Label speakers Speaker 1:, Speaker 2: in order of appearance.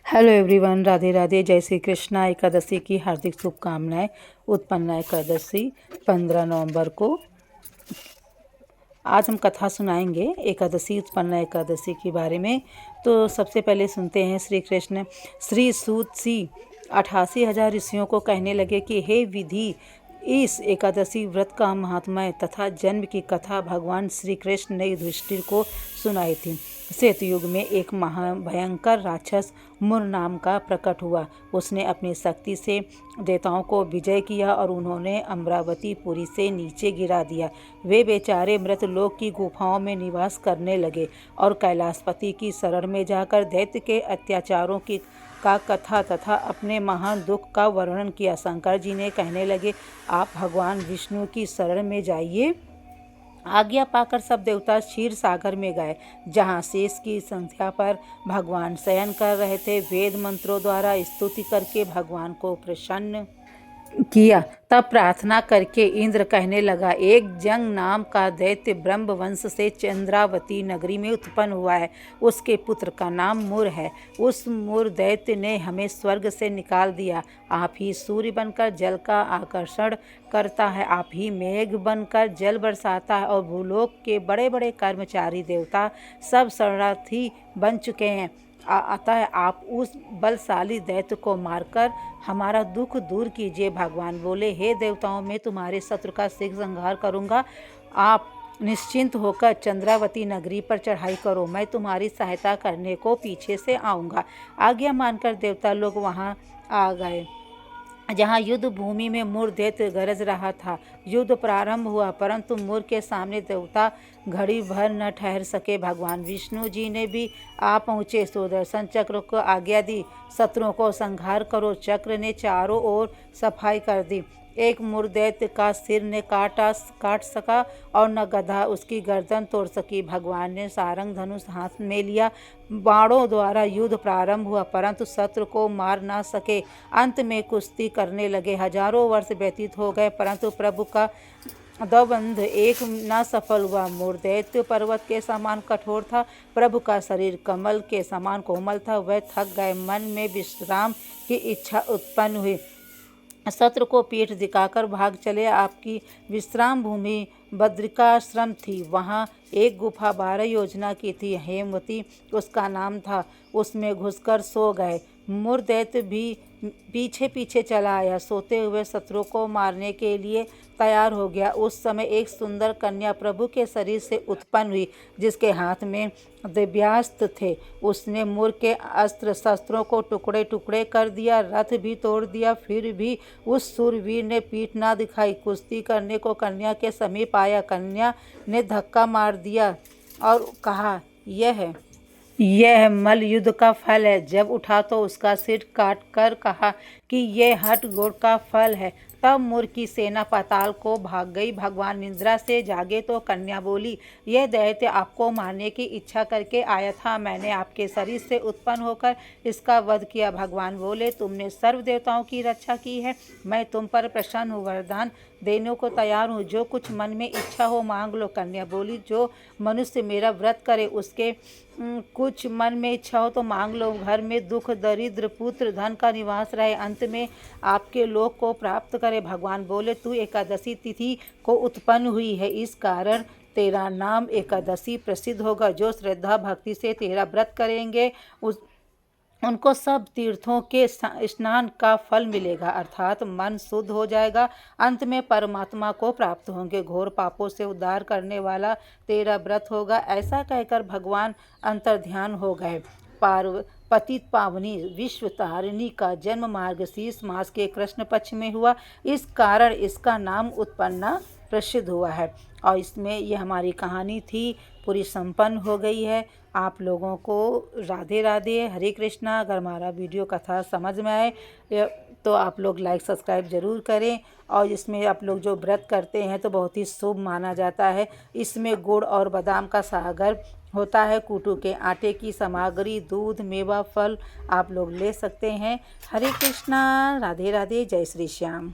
Speaker 1: Hello everyone, Radhe Radhe. जय श्री कृष्णा। एकादशी की हार्दिक शुभकामनाएं। उत्पन्ना एकादशी 15 नवंबर को आज हम कथा सुनाएंगे एकादशी, उत्पन्ना एकादशी के बारे में। तो सबसे पहले सुनते हैं श्री कृष्ण। श्री सूत सी 88,000 ऋषियों को कहने लगे कि हे विधि, इस एकादशी व्रत का महात्म्य तथा जन्म की कथा भगवान श्री कृष्ण ने युधिष्ठिर को सुनाई थी। श्वेतयुग में एक महाभयंकर राक्षस मुर नाम का प्रकट हुआ। उसने अपनी शक्ति से देवताओं को विजय किया और उन्होंने अमरावती पुरी से नीचे गिरा दिया। वे बेचारे मृतलोक की गुफाओं में निवास करने लगे और कैलाशपति की शरण में जाकर दैत्य के अत्याचारों की कथा तथा अपने महान दुख का वर्णन किया। शंकर जी ने कहने लगे, आप भगवान विष्णु की शरण में जाइए। आज्ञा पाकर सब देवता क्षीर सागर में गए, जहाँ शेष की संध्या पर भगवान शयन कर रहे थे। वेद मंत्रों द्वारा स्तुति करके भगवान को प्रसन्न किया। तब प्रार्थना करके इंद्र कहने लगा, एक जंग नाम का दैत्य ब्रह्मवंश से चंद्रावती नगरी में उत्पन्न हुआ है। उसके पुत्र का नाम मुर है। उस मुर दैत्य ने हमें स्वर्ग से निकाल दिया। आप ही सूर्य बनकर जल का आकर्षण करता है, आप ही मेघ बनकर जल बरसाता है और भूलोक के बड़े बड़े कर्मचारी देवता सब शरणार्थी बन चुके हैं। अतः आप उस बलशाली दैत्य को मारकर हमारा दुख दूर कीजिए। भगवान बोले, हे देवताओं, मैं तुम्हारे शत्रु का शीघ्र संहार करूंगा। आप निश्चिंत होकर चंद्रावती नगरी पर चढ़ाई करो, मैं तुम्हारी सहायता करने को पीछे से आऊँगा। आज्ञा मानकर देवता लोग वहाँ आ गए, जहाँ युद्ध भूमि में मुर दैत्य गरज रहा था। युद्ध प्रारंभ हुआ, परंतु मुर के सामने देवता घड़ी भर न ठहर सके। भगवान विष्णु जी ने भी आ पहुँचे। सुदर्शन चक्र को आज्ञा दी, शत्रुओं को संहार करो। चक्र ने चारों ओर सफाई कर दी। एक मुर दैत्य का सिर ने काट सका और न गधा उसकी गर्दन तोड़ सकी। भगवान ने सारंग धनुष हाथ में लिया। बाणों द्वारा युद्ध प्रारंभ हुआ, परंतु शत्रु को मार ना सके। अंत में कुश्ती करने लगे। हजारों वर्ष व्यतीत हो गए, परंतु प्रभु का द्वंद्व एक न सफल हुआ। मुर दैत्य पर्वत के समान कठोर था, प्रभु का शरीर कमल के समान कोमल था। वह थक गए, मन में विश्राम की इच्छा उत्पन्न हुई। शत्रु को पीठ दिखाकर भाग चले। आपकी विश्राम भूमि बद्रिकाश्रम थी। वहाँ एक गुफा 12 योजना की थी, हेमवती उसका नाम था। उसमें घुसकर सो गए। मुर दैत्य भी पीछे पीछे चला आया, सोते हुए शत्रु को मारने के लिए तैयार हो गया। उस समय एक सुंदर कन्या प्रभु के शरीर से उत्पन्न हुई, जिसके हाथ में दिव्यास्त्र थे। उसने मुर के अस्त्र शस्त्रों को टुकड़े टुकड़े कर दिया, रथ भी तोड़ दिया। फिर भी उस शूरवीर ने पीठ ना दिखाई। कुश्ती करने को कन्या के समीप आया। कन्या ने धक्का मार दिया और कहा, यह मल्ल युद्ध का फल है। जब उठा तो उसका सिर काट कर कहा कि यह हठ गुण का फल है। तब मुर की सेना पाताल को भाग गई। भगवान निद्रा से जागे तो कन्या बोली, यह दैत्य आपको मारने की इच्छा करके आया था। मैंने आपके शरीर से उत्पन्न होकर इसका वध किया। भगवान बोले, तुमने सर्व देवताओं की रक्षा की है, मैं तुम पर प्रसन्न हूँ, वरदान देने को तैयार हूँ। जो कुछ मन में इच्छा हो मांग लो। कन्या बोली, जो मनुष्य मेरा व्रत करे उसके कुछ मन में इच्छा हो तो मांग लो। घर में दुख, दरिद्र, पुत्र, धन का निवास रहे, अंत में आपके लोक को प्राप्त करे। भगवान बोले, तू एकादशी तिथि को उत्पन्न हुई है, इस कारण तेरा नाम एकादशी प्रसिद्ध होगा। जो श्रद्धा भक्ति से तेरा व्रत करेंगे उनको सब तीर्थों के स्नान का फल मिलेगा, अर्थात मन शुद्ध हो जाएगा। अंत में परमात्मा को प्राप्त होंगे। घोर पापों से उद्धार करने वाला तेरा व्रत होगा। ऐसा कहकर भगवान अंतर्ध्यान हो गए। पतित पावनी विश्व तारिणी का जन्म मार्गशीर्ष मास के कृष्ण पक्ष में हुआ, इस कारण इसका नाम उत्पन्ना प्रसिद्ध हुआ है। और इसमें ये हमारी कहानी थी, पूरी संपन्न हो गई है। आप लोगों को राधे राधे, हरे कृष्णा। अगर हमारा वीडियो कथा समझ में आए तो आप लोग लाइक सब्सक्राइब ज़रूर करें। और इसमें आप लोग जो व्रत करते हैं तो बहुत ही शुभ माना जाता है। इसमें गुड़ और बादाम का सागर होता है। कूटू के आटे की सामग्री, दूध, मेवा, फल आप लोग ले सकते हैं। हरे कृष्णा, राधे राधे, जय श्री श्याम।